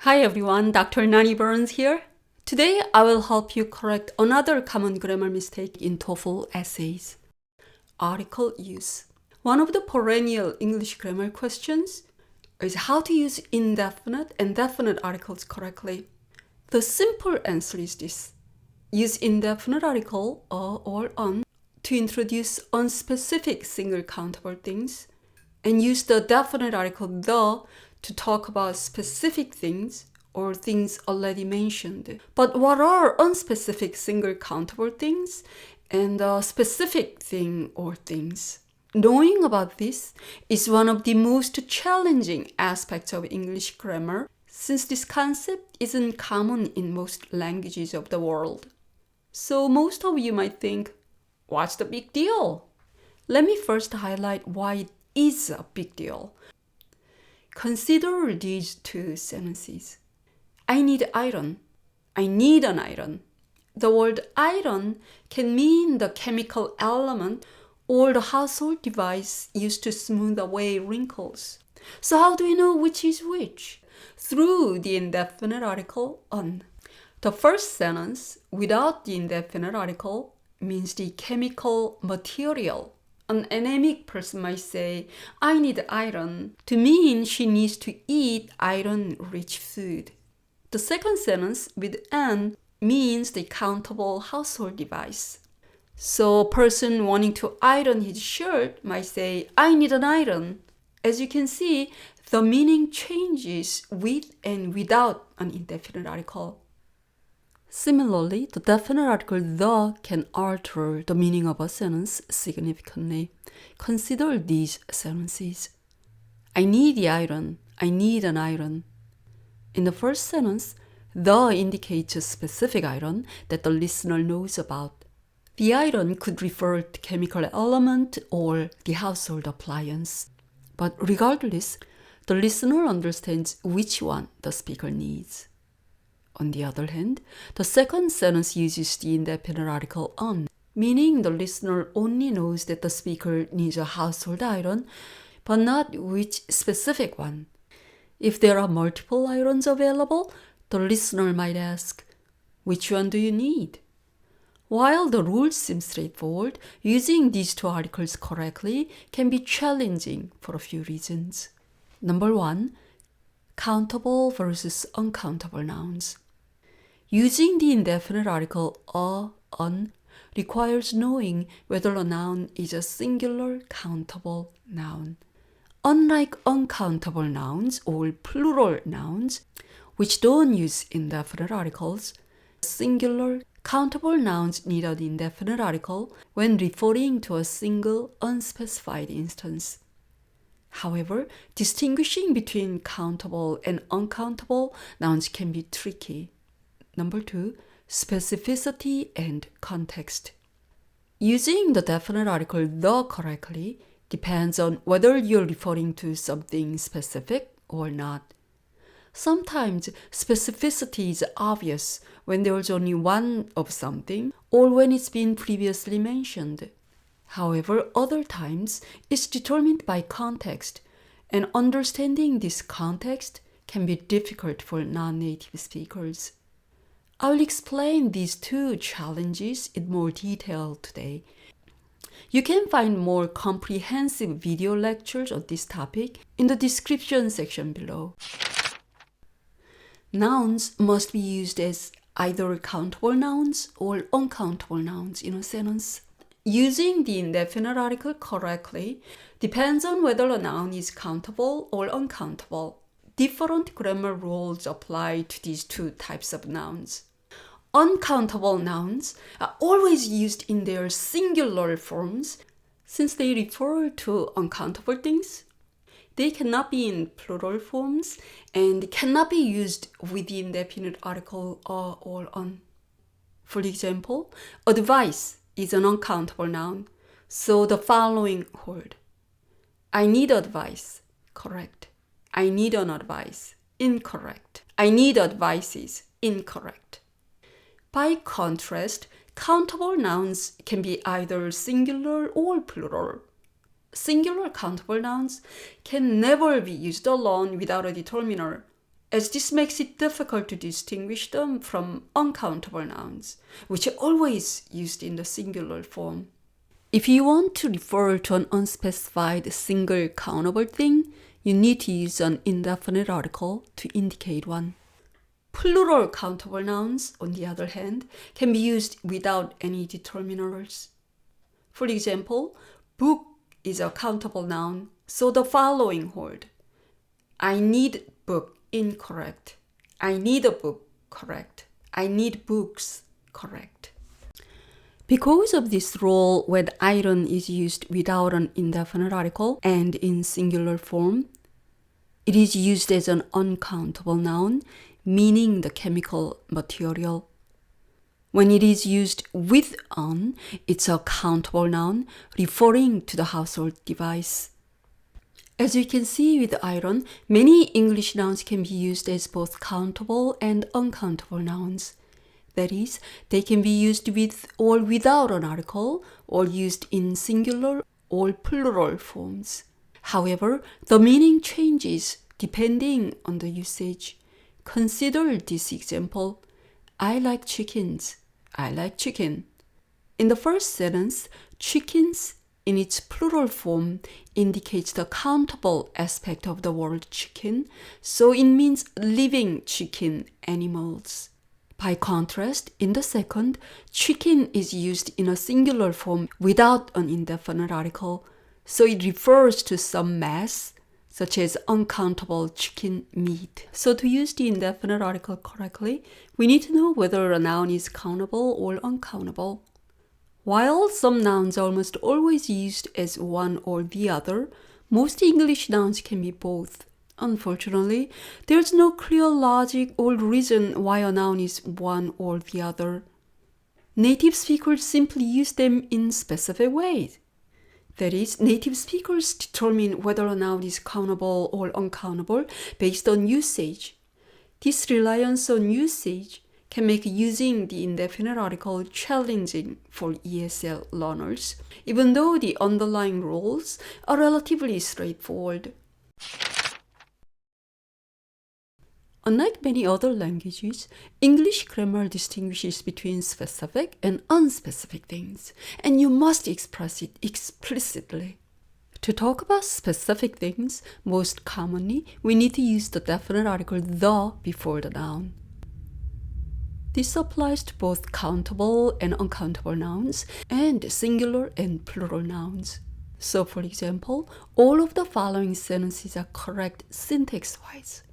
Hi everyone, Dr. Nani Burns here. Today I will help you correct another common grammar mistake in TOEFL essays. Article use. One of the perennial English grammar questions is how to use indefinite and definite articles correctly. The simple answer is this. Use indefinite article or on to introduce unspecific single countable things, and use the definite article the to talk about specific things or things already mentioned. But what are unspecific single countable things and a specific thing or things? Knowing about this is one of the most challenging aspects of English grammar, since this concept isn't common in most languages of the world. So most of you might think, what's the big deal? Let me first highlight why it is a big deal. Consider these two sentences. I need iron. I need an iron. The word iron can mean the chemical element or the household device used to smooth away wrinkles. So how do we know which is which? Through the indefinite article on. The first sentence without the indefinite article means the chemical material. An anemic person might say, I need iron, to mean she needs to eat iron-rich food. The second sentence with an means the countable household device. So a person wanting to iron his shirt might say, I need an iron. As you can see, the meaning changes with and without an indefinite article. Similarly, the definite article the can alter the meaning of a sentence significantly. Consider these sentences. I need the iron. I need an iron. In the first sentence, the indicates a specific iron that the listener knows about. The iron could refer to chemical element or the household appliance. But regardless, the listener understands which one the speaker needs. On the other hand, the second sentence uses the indefinite article on, meaning the listener only knows that the speaker needs a household iron, but not which specific one. If there are multiple irons available, the listener might ask, which one do you need? While the rules seem straightforward, using these two articles correctly can be challenging for a few reasons. Number one, countable versus uncountable nouns. Using the indefinite article on requires knowing whether a noun is a singular countable noun. Unlike uncountable nouns or plural nouns, which don't use indefinite articles, singular countable nouns need an indefinite article when referring to a single unspecified instance. However, distinguishing between countable and uncountable nouns can be tricky. Number two, specificity and context. Using the definite article the correctly depends on whether you're referring to something specific or not. Sometimes specificity is obvious when there's only one of something or when it's been previously mentioned. However, other times it's determined by context, and understanding this context can be difficult for non-native speakers. I will explain these two challenges in more detail today. You can find more comprehensive video lectures on this topic in the description section below. Nouns must be used as either countable nouns or uncountable nouns in a sentence. Using the indefinite article correctly depends on whether a noun is countable or uncountable. Different grammar rules apply to these two types of nouns. Uncountable nouns are always used in their singular forms since they refer to uncountable things. They cannot be in plural forms and cannot be used with the indefinite article or on. For example, advice is an uncountable noun, so the following hold. I need advice, correct. I need an advice, incorrect. I need advices, incorrect. By contrast, countable nouns can be either singular or plural. Singular countable nouns can never be used alone without a determiner, as this makes it difficult to distinguish them from uncountable nouns, which are always used in the singular form. If you want to refer to an unspecified single countable thing, you need to use an indefinite article to indicate one. Plural countable nouns, on the other hand, can be used without any determiners. For example, book is a countable noun, so the following hold. I need book, incorrect. I need a book, correct. I need books, correct. Because of this rule, when iron is used without an indefinite article and in singular form, it is used as an uncountable noun, meaning the chemical material. When it is used with an, it's a countable noun, referring to the household device. As we can see with iron, many English nouns can be used as both countable and uncountable nouns. That is, they can be used with or without an article, or used in singular or plural forms. However, the meaning changes depending on the usage. Consider this example. I like chickens. I like chicken. In the first sentence, chickens in its plural form indicates the countable aspect of the word chicken, so it means living chicken animals. By contrast, in the second, chicken is used in a singular form without an indefinite article, so it refers to some mass, such as uncountable chicken meat. So to use the indefinite article correctly, we need to know whether a noun is countable or uncountable. While some nouns are almost always used as one or the other, most English nouns can be both. Unfortunately, there's no clear logic or reason why a noun is one or the other. Native speakers simply use them in specific ways. That is, native speakers determine whether a noun is countable or uncountable based on usage. This reliance on usage can make using the indefinite article challenging for ESL learners, even though the underlying rules are relatively straightforward. Unlike many other languages, English grammar distinguishes between specific and unspecific things, and you must express it explicitly. To talk about specific things, most commonly, we need to use the definite article the before the noun. This applies to both countable and uncountable nouns, and singular and plural nouns. So, for example, all of the following sentences are correct syntax-wise,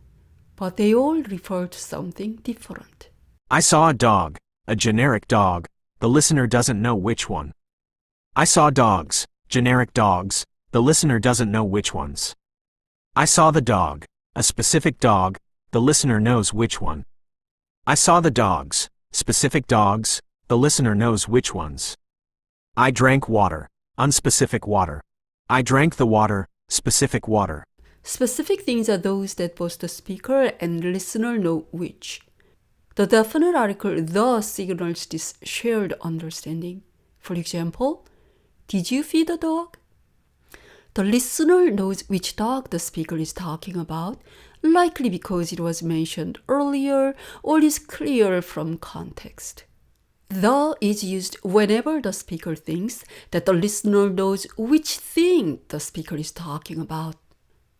but they all refer to something different. I saw a dog, a generic dog. The listener doesn't know which one. I saw dogs, generic dogs. The listener doesn't know which ones. I saw the dog, a specific dog. The listener knows which one. I saw the dogs, specific dogs. The listener knows which ones. I drank water, unspecific water. I drank the water, specific water. Specific things are those that both the speaker and listener know which. The definite article the signals this shared understanding. For example, did you feed the dog? The listener knows which dog the speaker is talking about, likely because it was mentioned earlier or is clear from context. The is used whenever the speaker thinks that the listener knows which thing the speaker is talking about.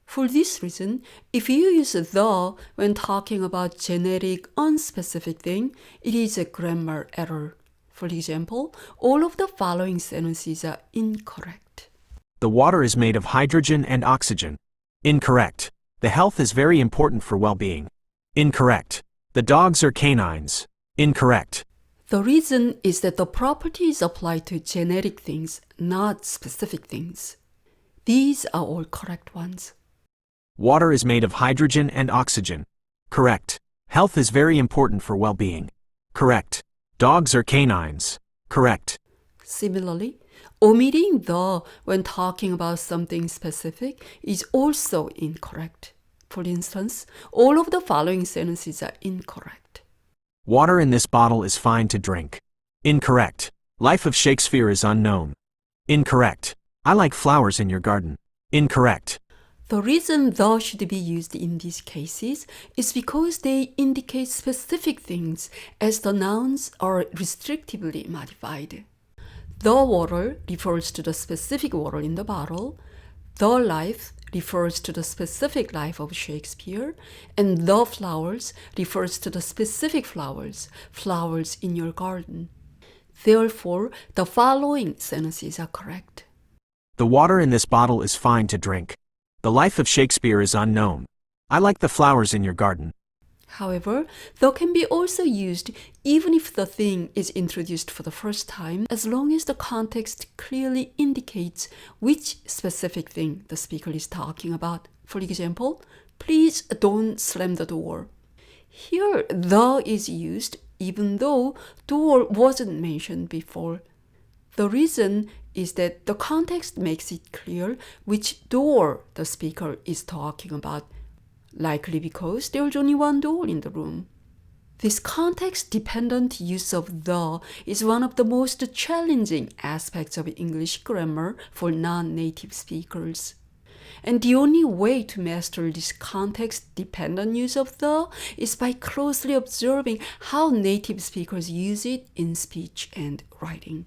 For this reason, if you use the when talking about generic, unspecific thing, it is a grammar error. For example, all of the following sentences are incorrect. The water is made of hydrogen and oxygen. Incorrect. The health is very important for well-being. Incorrect. The dogs are canines. Incorrect. The reason is that the properties apply to generic things, not specific things. These are all correct ones. Water is made of hydrogen and oxygen. Correct. Health is very important for well-being. Correct. Dogs are canines. Correct. Similarly, omitting the when talking about something specific is also incorrect. For instance, all of the following sentences are incorrect. Water in this bottle is fine to drink. Incorrect. Life of Shakespeare is unknown. Incorrect. I like flowers in your garden. Incorrect. The reason the should be used in these cases is because they indicate specific things as the nouns are restrictively modified. The water refers to the specific water in the bottle. The life refers to the specific life of Shakespeare, and the flowers refers to the specific flowers in your garden. Therefore, the following sentences are correct. The water in this bottle is fine to drink. The life of Shakespeare is unknown. I like the flowers in your garden. However, the can be also used even if the thing is introduced for the first time, as long as the context clearly indicates which specific thing the speaker is talking about. For example, please don't slam the door. Here, the is used even though door wasn't mentioned before. The reason is that the context makes it clear which door the speaker is talking about, likely because there's only one door in the room. This context-dependent use of the is one of the most challenging aspects of English grammar for non-native speakers. And the only way to master this context-dependent use of the is by closely observing how native speakers use it in speech and writing.